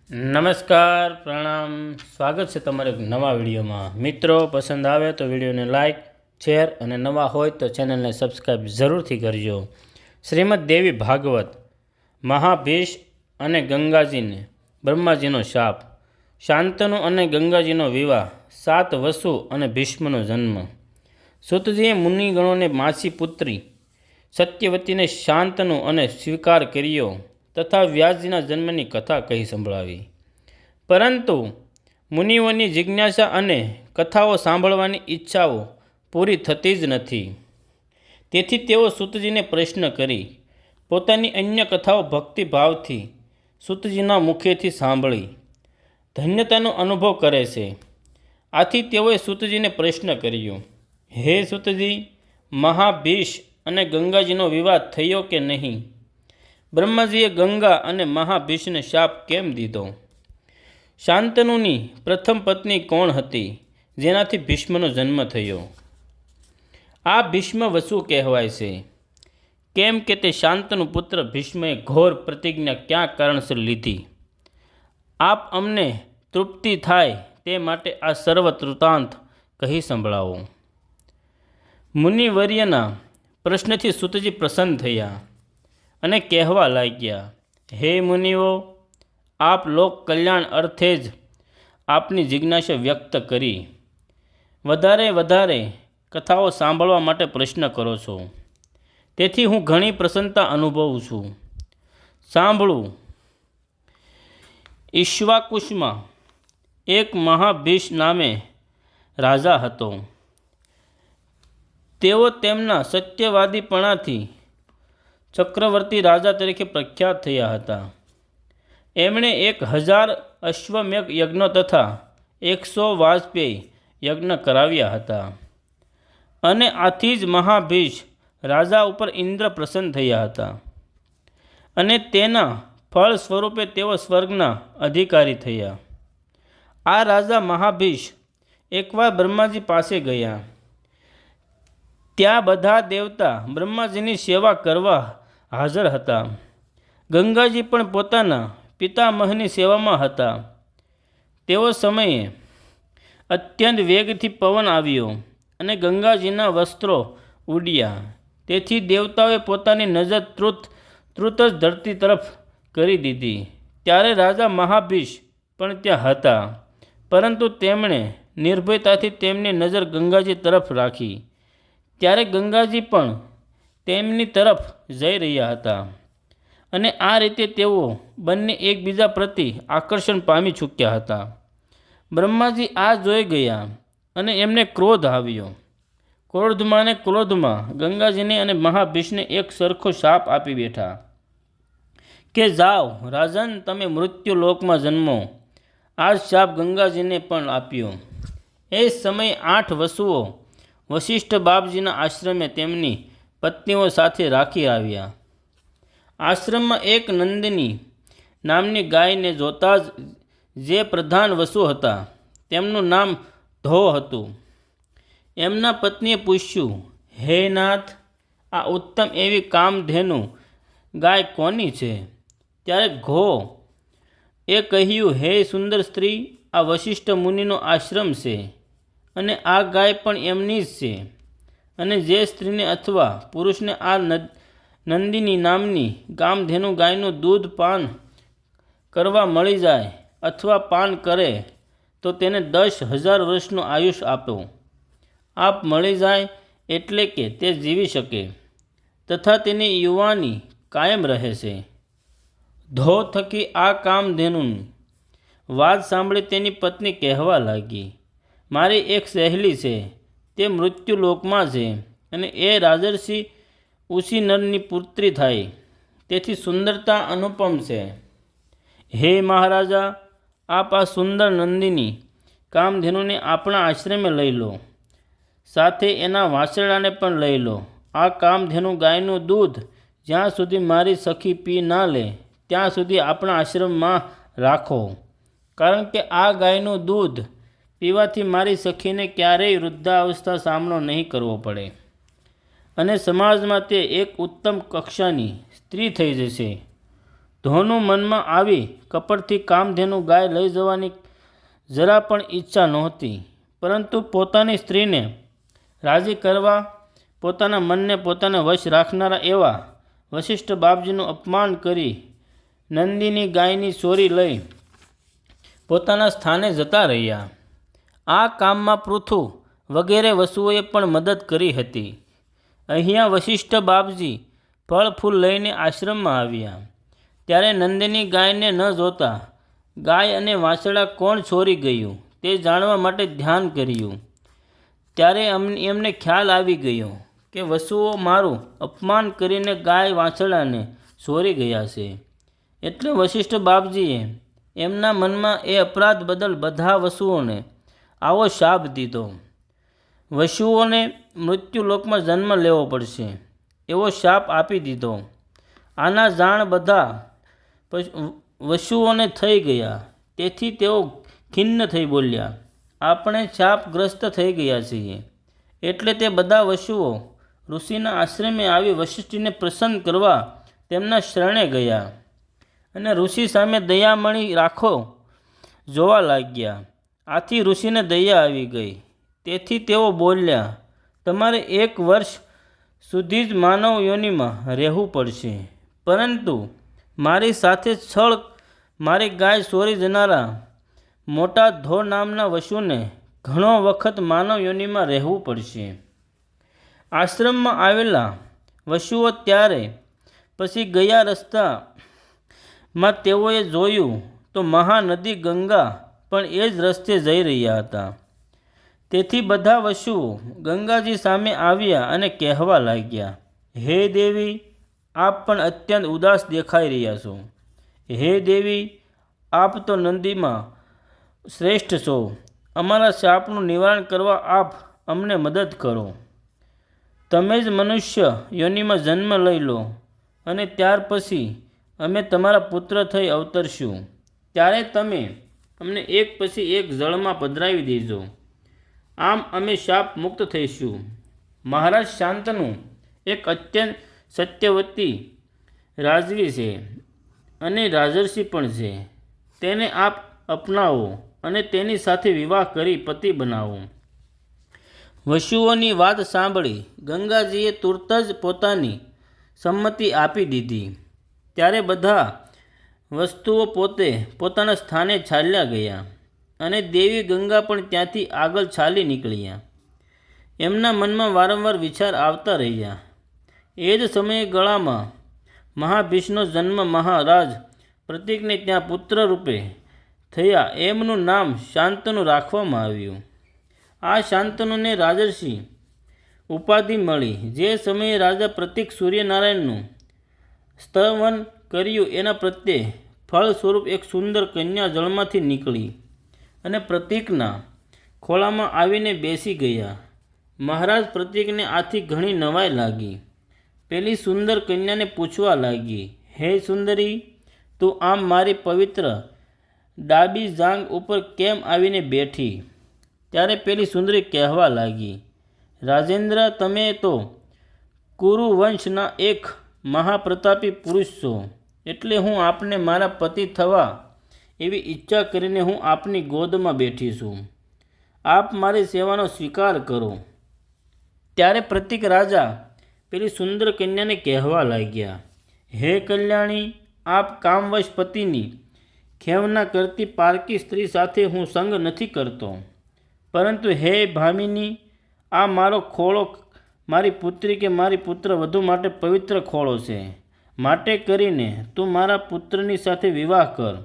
નમસ્કાર, પ્રણામ, સ્વાગત છે તમારા એક નવા વિડીયોમાં। મિત્રો પસંદ આવે તો વિડીયોને લાઇક, શેર અને નવા હોય તો ચેનલને સબસ્ક્રાઈબ જરૂરથી કરજો। શ્રીમદ દેવી ભાગવત મહાભીષ અને ગંગાજીને બ્રહ્માજીનો શાપ, શાંતનુ અને ગંગાજીનો વિવાહ, 7 વસુ અને ભીષ્મનો જન્મ। સુતજીએ મુનિગણોને માસી પુત્રી સત્યવતીને શાંતનુ અને સ્વીકાર કર્યો તથા વ્યાસજીના જન્મની કથા કહી સંભળાવી। પરંતુ મુનિઓની જિજ્ઞાસા અને કથાઓ સાંભળવાની ઈચ્છાઓ પૂરી થતી જ નથી। તેથી તેઓ સુતજીને પ્રશ્ન કરી પોતાની અન્ય કથાઓ ભક્તિભાવથી સુતજીના મુખેથી સાંભળી ધન્યતાનો અનુભવ કરે છે। આથી તેઓએ સુતજીને પ્રશ્ન કર્યો, હે સુતજી, મહાભીષ અને ગંગાજીનો વિવાહ થયો કે નહીં? બ્રહ્માજીએ ગંગા અને મહાભીષને શાપ કેમ દીધો? શાંતનુની પ્રથમ પત્ની કોણ હતી જેનાથી ભીષ્મનો જન્મ થયો? આ ભીષ્મ વસુ કહેવાય છે કેમ કે તે શાંતનુ પુત્ર ભીષ્મએ ઘોર પ્રતિજ્ઞા ક્યાં કારણસર લીધી? આપ અમને તૃપ્તિ થાય તે માટે આ સર્વ વૃત્તાંત કહી સંભળાવો। મુનિવર્યના પ્રશ્નથી સુતજી પ્રસન્ન થયા અને કહેવા લાગ્યા, હે મુનિઓ, આપ લોક કલ્યાણ અર્થે જ આપની જિજ્ઞાસા વ્યક્ત કરી વધારે કથાઓ સાંભળવા માટે પ્રશ્ન કરો છો, તેથી હું ઘણી પ્રસન્નતા અનુભવું છું। સાંભળું। ઈક્ષ્વાકુશમાં એક મહાભીષ નામે રાજા હતો। તેઓ તેમના સત્યવાદીપણાથી ચક્રવર્તી રાજા તરીકે પ્રખ્યાત થયા હતા। એમણે 1000 અશ્વમેઘ યજ્ઞો તથા 100 વાજપેયી યજ્ઞ કરાવ્યા હતા અને આથી જ મહાભીષ રાજા ઉપર ઇન્દ્ર પ્રસન્ન થયા હતા અને તેના ફળ સ્વરૂપે તેઓ સ્વર્ગના અધિકારી થયા। આ રાજા મહાભીષ એકવાર બ્રહ્માજી પાસે ગયા। ત્યાં બધા દેવતા બ્રહ્માજીની સેવા કરવા હાજર હતા। ગંગાજી પણ પોતાના પિતામહની સેવામાં હતા। તેઓ સમયે અત્યંત વેગથી પવન આવ્યો અને ગંગાજીના વસ્ત્રો ઉડ્યા। તેથી દેવતાઓએ પોતાની નજર તૃત જ ધરતી તરફ કરી દીધી। ત્યારે રાજા મહાભીષ પણ ત્યાં હતા, પરંતુ તેમણે નિર્ભયતાથી તેમની નજર ગંગાજી તરફ રાખી। ત્યારે ગંગાજી પણ તેમની તરફ જઈ રહ્યા હતા અને આ રીતે તેઓ બંને એકબીજા પ્રતિ આકર્ષણ પામી ચૂક્યા હતા। બ્રહ્માજી આ જોઈ ગયા અને એમને ક્રોધ આવ્યો। ક્રોધમાં ગંગાજીને અને મહાભીષને એક સરખો શાપ આપી બેઠા કે જાઓ રાજન, તમે મૃત્યુ લોકમાં જન્મો। આ શાપ ગંગાજીને પણ આપ્યો। એ સમયે 8 વસુઓ વશિષ્ઠ બાપજીના આશ્રમે તેમની પત્નીઓ સાથે રાખી આવ્યા। આશ્રમમાં એક નંદિની નામની ગાયને જોતા જ જે પ્રધાન વસુ હતા તેમનું નામ ધો હતું। એમના પત્નીએ પૂછ્યું, હે નાથ, આ ઉત્તમ એવી કામધેનુ ગાય કોની છે? ત્યારે ઘો એ કહ્યું, હે સુંદર સ્ત્રી, આ વશિષ્ઠ મુનિનો આશ્રમ છે અને આ ગાય પણ એમની જ છે। અને જે સ્ત્રીને અથવા પુરુષને આ નંદિની નામની કામધેનુ ગાયનું દૂધ પાન કરવા મળી જાય અથવા પાન કરે તો તેને 10,000 વર્ષનું આયુષ આપો। આપ મળી જાય એટલે કે તે જીવી શકે તથા તેની યુવાની કાયમ રહે છે। ધો થકી આ કામધેનુની વાત સાંભળી તેની પત્ની કહેવા લાગી, મારી એક સહેલી છે, તે મૃત્યુલોકમાં છે અને એ રાજર્ષિ ઉશીનરની પુત્રી થાય, તેથી સુંદરતા અનુપમ છે। હે મહારાજા, આપ આ સુંદર નંદિની કામધેનુને આપણા આશ્રમે લઈ લો, સાથે એના વાછરડાને પણ લઈ લો। આ કામધેનુ ગાયનું દૂધ જ્યાં સુધી મારી સખી પી ના લે ત્યાં સુધી આપણા આશ્રમમાં રાખો, કારણ કે આ ગાયનું દૂધ પીવાથી મારી સખીને ક્યારેય વૃદ્ધાવસ્થા સામનો નહીં કરવો પડે અને સમાજમાં તે એક ઉત્તમ કક્ષાની સ્ત્રી થઈ જશે। ધોનું મનમાં આવી કપટથી કામધેનુ ગાય લઈ જવાની જરા પણ ઈચ્છા નહોતી, પરંતુ પોતાની સ્ત્રીને રાજી કરવા, પોતાના મનને પોતાના વશ રાખનારા એવા વશિષ્ઠ બાપજીનું અપમાન કરી નંદીની ગાયની ચોરી લઈ પોતાના સ્થાને જતા રહ્યા. આ કામમાં પૃથુ વગેરે વસુઓએ પણ મદદ કરી હતી. અહીંયા વશિષ્ઠ બાપજી ફળ ફૂલ લઈને આશ્રમમાં આવ્યા ત્યારે નંદીની ગાયને ન જોતા ગાય અને વાછરડા કોણ ચોરી ગયું તે જાણવા માટે ધ્યાન કર્યું. ત્યારે એમને ખ્યાલ આવી ગયો કે વસુઓ મારું અપમાન કરીને ગાય વાછરડાને ચોરી ગયા છે. એટલે વશિષ્ઠ બાપજીએ એમના મનમાં એ અપરાધ બદલ બધા વસુઓને આવો શાપ દીધો: વસુઓને મૃત્યુલોકમાં જન્મ લેવો પડશે એવો શાપ આપી દીધો. આના જાણ બધા વસુઓને થઈ ગયા. તેથી તેઓ ખિન્ન થઈ બોલ્યા, આપણે શાપગ્રસ્ત થઈ ગયા છીએ. એટલે તે બધા વસુઓ ઋષિના આશ્રમે આવી વશિષ્ઠને પ્રસન્ન કરવા તેમના શરણે ગયા અને ઋષિ સામે દયામણી રાખો જોવા લાગ્યા. આથી ઋષિને દયા આવી ગઈ. તેથી તેઓ બોલ્યા, તમારે 1 વર્ષ સુધી જ માનવ યોનિમાં રહેવું પડશે, પરંતુ મારી સાથે છળ મારી ગાય ચોરી જનારા મોટા ધો નામના વસુને ઘણો વખત માનવ યોનિમાં રહેવું પડશે. આશ્રમમાં આવેલા વસુઓ ત્યારે પછી ગયા રસ્તામાં તેઓએ જોયું તો મહાનદી ગંગા પણ એ જ રસ્તે જઈ રહ્યા હતા. તેથી બધા વસુઓ ગંગાજી સામે આવ્યા અને કહેવા લાગ્યા, હે દેવી, આપ પણ અત્યંત ઉદાસ દેખાઈ રહ્યા છો. હે દેવી, આપ તો નંદીમાં શ્રેષ્ઠ છો. અમારા શાપનું નિવારણ કરવા આપ અમને મદદ કરો. તમે જ મનુષ્ય યોનિમાં જન્મ લઈ લો અને ત્યાર પછી અમે તમારા પુત્ર થઈ અવતરશું. ત્યારે તમે અમને એક પછી એક જળમાં પધરાવી દેજો. આમ અમે શાપ મુક્ત થઈશું. મહારાજ શાંતનુ એક અત્યંત સત્યવતી રાજવી છે અને રાજર્ષિ પણ છે. તેને આપ અપનાવો અને તેની સાથે વિવાહ કરી પતિ બનાવો. વસુઓની વાત સાંભળી ગંગાજીએ તુરત જ પોતાની સંમતિ આપી દીધી. ત્યારે બધા વસ્તુઓ પોતે પોતાના સ્થાને ચાલ્યા ગયા અને દેવી ગંગા પણ ત્યાંથી આગળ ચાલી નીકળ્યા. એમના મનમાં વારંવાર વિચાર આવતા રહ્યા. એ જ સમયે ગળામાં મહાભીષનો જન્મ મહારાજ પ્રતીકને ત્યાં પુત્ર રૂપે થયા. એમનું નામ શાંતનુ રાખવામાં આવ્યું. આ શાંતનુને રાજર્ષિ ઉપાધિ મળી. જે સમયે રાજા પ્રતીક સૂર્યનારાયણનું સ્તવન કર્યું એના પ્રત્યે ફળ સ્વરૂપ એક સુંદર કન્યા જળમાંથી નીકળી અને પ્રતીકના ખોળામાં આવીને બેસી ગયા. મહારાજ પ્રતીકને આથી ઘણી નવાઈ લાગી. પેલી સુંદર કન્યાને પૂછવા લાગી, હે સુંદરી, તું આમ મારી પવિત્ર ડાબી જાંઘ ઉપર કેમ આવીને બેઠી? ત્યારે પેલી સુંદરી કહેવા લાગી, રાજેન્દ્ર, તમે તો કુરુવંશના એક મહાપ્રતાપી પુરુષ છો. એટલે હું આપને મારા પતિ થવા એવી ઈચ્છા કરીને હું આપની ગોદમાં બેઠી છું. આપ મારી સેવાનો સ્વીકાર કરો. ત્યારે પ્રતીક રાજા પેલી સુંદર કન્યાને કહેવા લાગ્યા, હે કલ્યાણી, આપ કામવશ પતિની ખેવના કરતી પારકી સ્ત્રી સાથે હું સંગ નથી કરતો, પરંતુ હે ભામિની, આ મારો ખોળો મારી પુત્રી કે મારી પુત્ર વધુ માટે પવિત્ર ખોળો છે. માટે કરીને તું મારા પુત્રની સાથે વિવાહ કર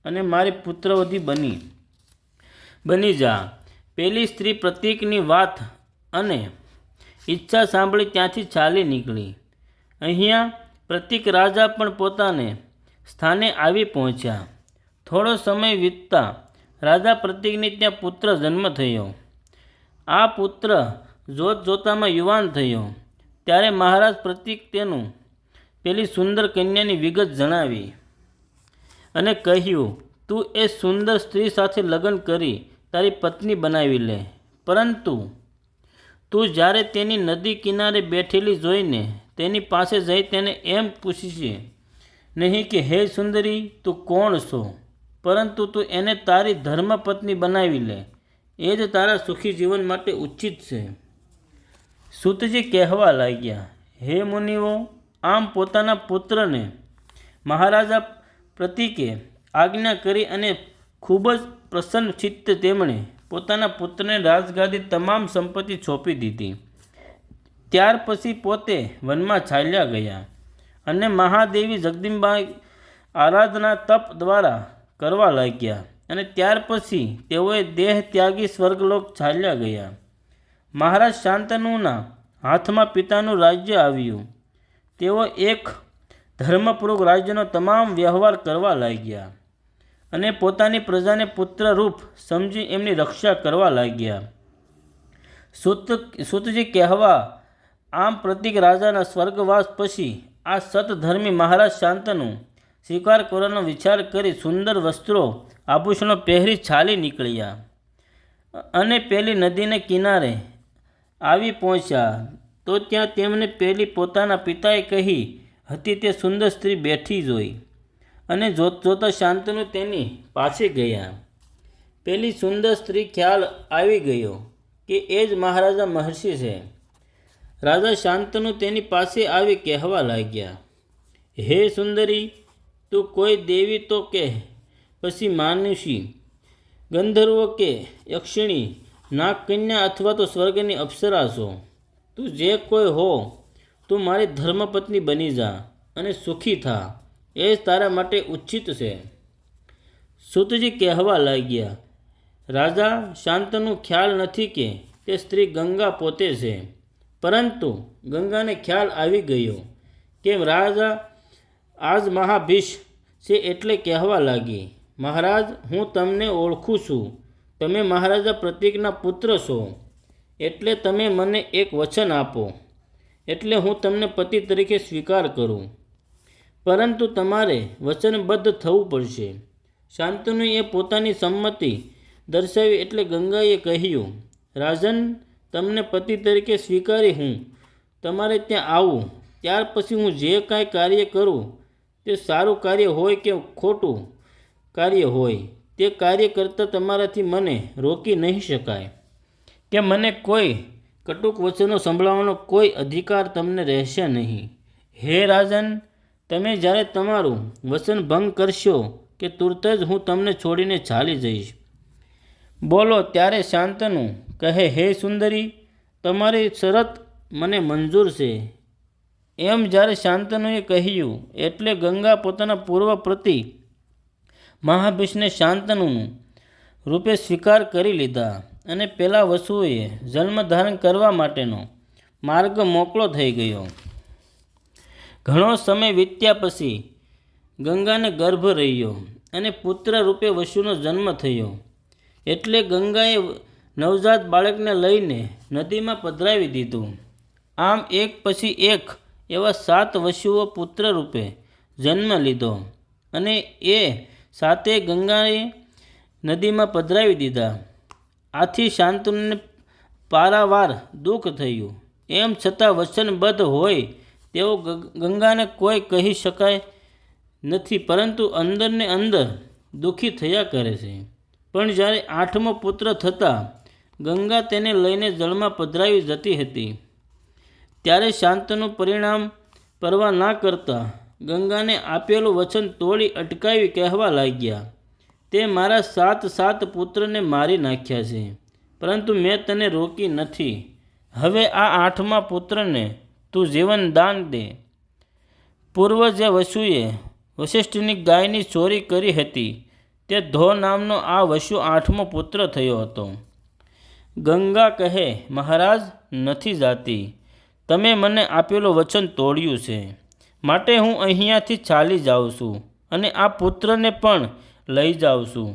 અને મારી પુત્રવધી બની જા. પેલી સ્ત્રી પ્રતીકની વાત અને ઈચ્છા સાંભળી ત્યાંથી ચાલી નીકળી. અહીંયા પ્રતીક રાજા પણ પોતાને સ્થાને આવી પહોંચ્યા. થોડો સમય વીતતા રાજા પ્રતીકને ત્યાં પુત્ર જન્મ થયો. આ પુત્ર જોત જોતામાં યુવાન થયો. ત્યારે મહારાજ પ્રતીક તેનું પેલી સુંદર કન્યાની વિગત જણાવી અને કહ્યું, તું એ સુંદર સ્ત્રી સાથે લગ્ન કરી તારી પત્ની બનાવી લે, પરંતુ તું જ્યારે તેની નદી કિનારે બેઠેલી જોઈને તેની પાસે જઈ તેને એમ પૂછીશે નહીં કે હે સુંદરી તું કોણ છો, પરંતુ તું એને તારી ધર્મપત્ની બનાવી લે, એ જ તારા સુખી જીવન માટે ઉચિત છે. સૂતજી કહેવા લાગ્યા, હે મુનિઓ, આમ પોતાના પુત્રને મહારાજા પ્રતિકે આજ્ઞા કરી અને ખૂબ જ પ્રસન્ન ચિત્તે તેમણે પોતાના પુત્રને રાજગાદી તમામ સંપત્તિ સોંપી દીધી. ત્યાર પછી પોતે વનમાં ચાલ્યા ગયા અને મહાદેવી જગદંબાઈ આરાધના તપ દ્વારા કરવા લાગ્યા અને ત્યાર પછી તેઓએ દેહ ત્યાગી સ્વર્ગલોક ચાલ્યા ગયા. મહારાજ શાંતનુના હાથમાં પિતાનું રાજ્ય આવ્યું. તેઓ એક ધર્મપૂર્વક રાજ્યનો તમામ વ્યવહાર કરવા લાગ્યા અને પોતાની પ્રજાને પુત્રરૂપ સમજી એમની રક્ષા કરવા લાગ્યા. સૂતજી કહેવા, આમ પ્રતિક રાજાના સ્વર્ગવાસ પછી આ સતધર્મી મહારાજ શાંતનુ શિકાર કરવાનો વિચાર કરી સુંદર વસ્ત્રો આભૂષણો પહેરી ચાલી નીકળ્યા અને પેલી નદીને કિનારે આવી પહોંચ્યા તો ત્યાં તેમને પેલી પોતાના પિતાએ કહી હતી તે સુંદર સ્ત્રી બેઠી જોઈ અને જોતા શાંતનુ તેની પાસે ગયા. પેલી સુંદર સ્ત્રી ખ્યાલ આવી ગયો કે એ જ મહારાજા મહર્ષિ છે. રાજા શાંતનુ તેની પાસે આવી કહેવા લાગ્યા, હે સુંદરી, તું કોઈ દેવી તો કે પછી માનુષી, ગંધર્વો કે યક્ષિણી, નાગકન્યા અથવા તો સ્વર્ગની અપ્સરા છો. તું જે કોઈ હો, તું મારી ધર્મપત્ની બની જા અને સુખી થા, એ જ તારા માટે ઉચિત છે. સૂતજી કહેવા લાગ્યા, રાજા શાંતનુ ખ્યાલ નથી કે તે સ્ત્રી ગંગા પોતે છે, પરંતુ ગંગાને ખ્યાલ આવી ગયો કે રાજા આજ મહાભીષ છે, એટલે કહેવા લાગી, મહારાજ, હું તમને ઓળખું છું. તમે મહારાજા પ્રતિકના પુત્ર છો, એટલે તમે મને એક વચન આપો, એટલે હું તમને પતિ તરીકે સ્વીકાર કરું. પરંતુ તમારે વચનબદ્ધ થવું પડશે. શાંતનુએ પોતાની સંમતિ દર્શાવી એટલે ગંગાએ કહ્યું, રાજન, તમને પતિ તરીકે સ્વીકારી હું તમારે ત્યાં આવું, ત્યાર પછી હું જે કાંઈ કાર્ય કરું તે સારું કાર્ય હોય કે ખોટું કાર્ય હોય, તે કાર્ય કરતાં તમારાથી મને રોકી નહીં શકાય કે મને કોઈ કટુક વચનો સંભળાવવાનો કોઈ અધિકાર તમને રહેશે નહીં. હે રાજન, તમે જ્યારે તમારું વચન ભંગ કરશો કે તુરત જ હું તમને છોડીને ચાલી જઈશ. બોલો. ત્યારે શાંતનુ કહે, હે સુંદરી, તમારી શરત મને મંજૂર છે. એમ જ્યારે શાંતનુએ કહ્યું એટલે ગંગા પોતાના પૂર્વ પ્રતિ મહાભીષને શાંતનુનું રૂપે સ્વીકાર કરી લીધા અને પેલા વસુએ જન્મ ધારણ કરવા માટેનો માર્ગ મોકળો થઈ ગયો. ઘણો સમય વીત્યા પછી ગંગાને ગર્ભ રહ્યો અને પુત્ર રૂપે વસુનો જન્મ થયો. એટલે ગંગાએ નવજાત બાળકને લઈને નદીમાં પધરાવી દીધું. આમ એક પછી એક એવા 7 વસુઓ પુત્ર રૂપે જન્મ લીધો અને એ 7 ગંગાએ નદીમાં પધરાવી દીધા. આથી શાંતનુને પારાવાર દુઃખ થયું. એમ છતાં વચનબદ્ધ હોય તેઓ ગંગાને કોઈ કહી શકાય નથી, પરંતુ અંદરને અંદર દુઃખી થયા કરે છે. પણ જ્યારે 8મો પુત્ર થતાં ગંગા તેને લઈને જળમાં પધરાવી જતી હતી, ત્યારે શાંતનું પરિણામ પરવા ના કરતા ગંગાને આપેલું વચન તોડી અટકાવી કહેવા લાગ્યા, તે મારા 7 પુત્રને મારી નાખ્યા છે, પરંતુ મેં તને રોકી નથી. હવે આ 8મા પુત્રને તું જીવન દાન દે. પૂર્વ જે વસુએ વશિષ્ઠની ગાયની ચોરી કરી હતી તે ધો નામનો આ વસુ 8મો પુત્ર થયો હતો. ગંગા કહે, મહારાજ, નથી જાતી. તમે મને આપેલું વચન તોડ્યું છે, માટે હું અહીંયાથી ચાલી જાઉં છું અને આ પુત્રને પણ લઈ જાઉં છું.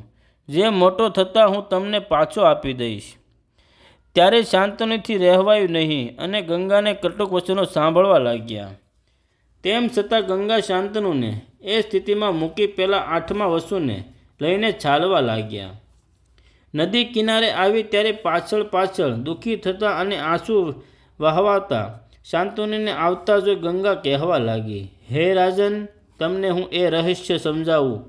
જે મોટો થતાં હું તમને પાછો આપી દઈશ. ત્યારે શાંતનુથી રહેવાયું નહીં અને ગંગાને કટુક વચનો સાંભળવા લાગ્યા. તેમ છતાં ગંગા શાંતનુને એ સ્થિતિમાં મૂકી પેલા 8મા વસુને લઈને ચાલવા લાગ્યા. નદી કિનારે આવી ત્યારે પાછળ દુઃખી થતા અને આંસુ વહાવતા શાંતનુને આવતા જોઈ ગંગા કહેવા લાગી, હે રાજન, તમને હું એ રહસ્ય સમજાવું.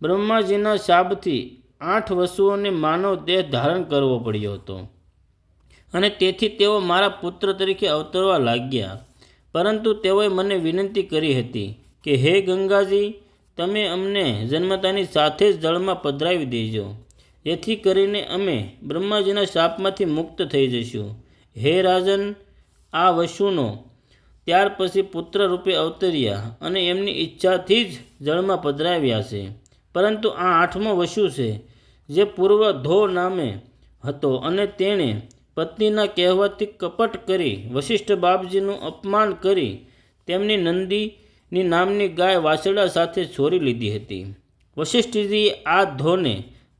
બ્રહ્માજીના શાપથી 8 વસુઓને માનવ દેહ ધારણ કરવો પડ્યો હતો અને તેથી તેઓ મારા પુત્ર તરીકે અવતરવા લાગ્યા. પરંતુ તેઓએ મને વિનંતી કરી હતી કે હે ગંગાજી, તમે અમને જન્મતાની સાથે જ જળમાં પધરાવી દેજો, જેથી કરીને અમે બ્રહ્માજીના શાપમાંથી મુક્ત થઈ જઈશું. હે રાજન, આ વસુનો ત્યાર પછી પુત્ર રૂપે અવતર્યા અને એમની ઈચ્છાથી જ જળમાં પધરાવ્યા છે. પરંતુ આ 8મો વસુ છે, જે પૂર્વ ધો નામે હતો અને તેણે પત્નીના કહેવાથી કપટ કરી વશિષ્ઠ બાપજીનું અપમાન કરી તેમની નંદીની નામની ગાય વાછરડા સાથે ચોરી લીધી હતી. વશિષ્ઠજીએ આ ધોને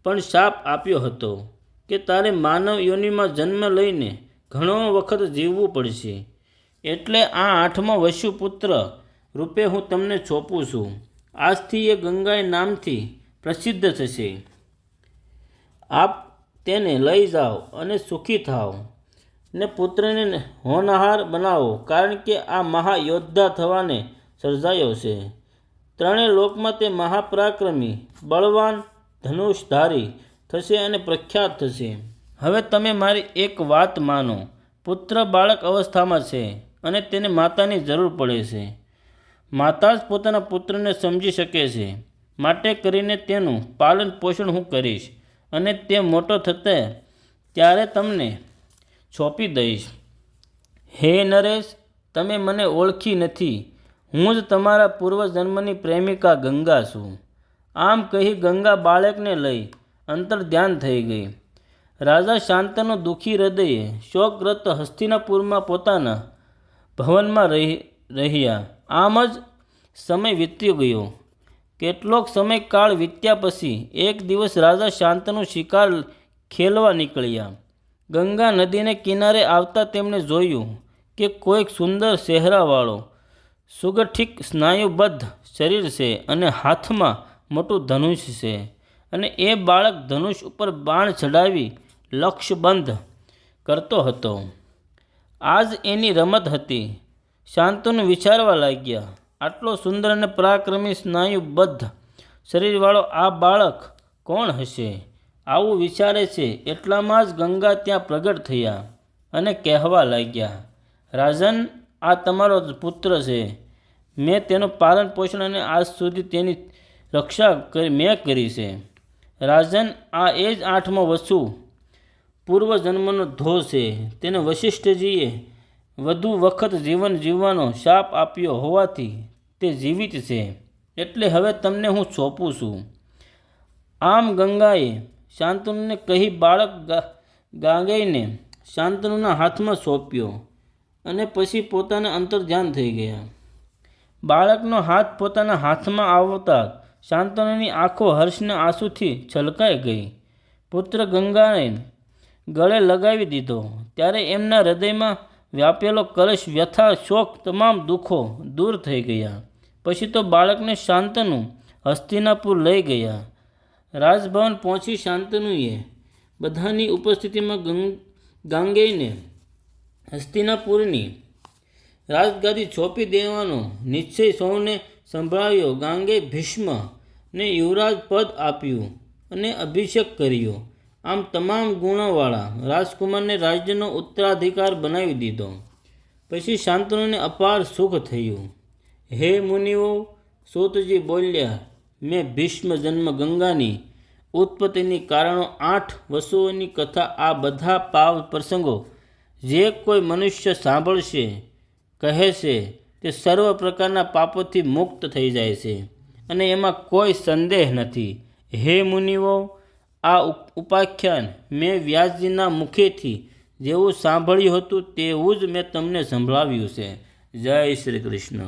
પણ શાપ આપ્યો હતો કે તારે માનવ યોનિમાં જન્મ લઈને ઘણો વખત જીવવું પડશે. એટલે આ 8મો વસુ પુત્ર રૂપે હું તમને સોંપું છું. આજથી એ ગંગાએ નામથી પ્રસિદ્ધ થશે. આપ તેને લઈ જાઓ અને સુખી થાઓ ને પુત્રને હોનહાર બનાવો, કારણ કે આ મહાયોદ્ધા થવાને સર્જાયો છે. ત્રણેય લોકમાં તે મહાપરાક્રમી, બળવાન, ધનુષધારી થશે અને પ્રખ્યાત થશે. હવે તમે મારી એક વાત માનો. પુત્ર બાળક અવસ્થામાં છે અને તેને માતાની જરૂર પડે છે. માતા જ પોતાના પુત્રને સમજી શકે છે. માટે કરીને તેનું પાલન પોષણ હું કરીશ અને તે મોટો થશે ત્યારે તમને સોંપી દઈશ. હે નરેશ, તમે મને ઓળખી નથી. હું જ તમારા પૂર્વજન્મની પ્રેમિકા ગંગા છું. આમ કહી ગંગા બાળકને લઈ અંતર ધ્યાન થઈ ગઈ. રાજા શાંતનુ દુઃખી હૃદયે શોકગ્રસ્ત હસ્તિનાપુરમાં પોતાના ભવનમાં રહ્યા. આમ જ સમય વીતી ગયો. કેટલોક સમય કાળ વીત્યા પછી એક દિવસ રાજા શાંતનુ શિકાર ખેલવા નીકળ્યા. ગંગા નદીને કિનારે આવતા તેમણે જોયું કે કોઈક સુંદર ચહેરાવાળો, સુગઠિત સ્નાયુબદ્ધ શરીર છે અને હાથમાં મોટું ધનુષ છે અને એ બાળક ધનુષ ઉપર બાણ ચડાવી લક્ષ્યબંધ કરતો હતો. આ જ એની રમત હતી. શાંતનુ વિચારવા લાગ્યા, આટલો સુંદર અને પરાક્રમી સ્નાયુબદ્ધ શરીરવાળો આ બાળક કોણ હશે? આવું વિચારે છે એટલામાં જ ગંગા ત્યાં પ્રગટ થયા અને કહેવા લાગ્યા, રાજન, આ તમારો પુત્ર છે. મેં તેનું પાલન પોષણ અને આજ સુધી તેની રક્ષા મેં કરી છે. રાજન, આ એ જ 8મો વસુ પૂર્વજન્મનો ધો છે. તેને વશિષ્ઠજીએ વધુ વખત જીવન જીવવાનો શાપ આપ્યો હોવાથી તે જીવિત છે. એટલે હવે તમને હું સોંપું છું. આમ ગંગાએ શાંતનુને કહી બાળક ગાંગેયને શાંતનુના હાથમાં સોંપ્યો અને પછી પોતાના અંતર્ધ્યાન થઈ ગયા. બાળકનો હાથ પોતાના હાથમાં આવતા શાંતનુની આંખો હર્ષના આંસુથી છલકાઈ ગઈ. પુત્ર ગંગાને ગળે લગાવી દીધો ત્યારે એમના હૃદયમાં વ્યાપેલો કલેશ, વ્યથા, શોક, તમામ દુઃખો દૂર થઈ ગયા. પછી તો બાળકને શાંતનુ હસ્તિનાપુર લઈ ગયા. રાજભવન પહોંચી શાંતનુએ બધાની ઉપસ્થિતિમાં ગાંગેયને હસ્તિનાપુરની રાજગાદી સોંપી દેવાનો નિશ્ચય સૌને સંભળાવ્યો. ગાંગેય ભીષ્મને યુવરાજ પદ આપ્યું અને અભિષેક કર્યો. આમ તમામ ગુણોવાળા રાજકુમારને રાજ્યનો ઉત્તરાધિકાર બનાવી દીધો. પછી શાંતનુને અપાર સુખ થયું. હે મુનિઓ, સૂતજી બોલ્યા, મેં ભીષ્મ જન્મ, ગંગાની ઉત્પત્તિની કારણો, 8 વસુઓની કથા, આ બધા પાવ પ્રસંગો જે કોઈ મનુષ્ય સાંભળશે, કહે છે તે સર્વ પ્રકારના પાપોથી મુક્ત થઈ જાય છે અને એમાં કોઈ સંદેહ નથી. હે મુનિઓ, આ ઉપાખ્યાન મેં વ્યાસજીના મુખેથી જેવું સાંભળ્યું હતું તેવું જ મેં તમને સંભળાવ્યું છે. જય શ્રી કૃષ્ણ.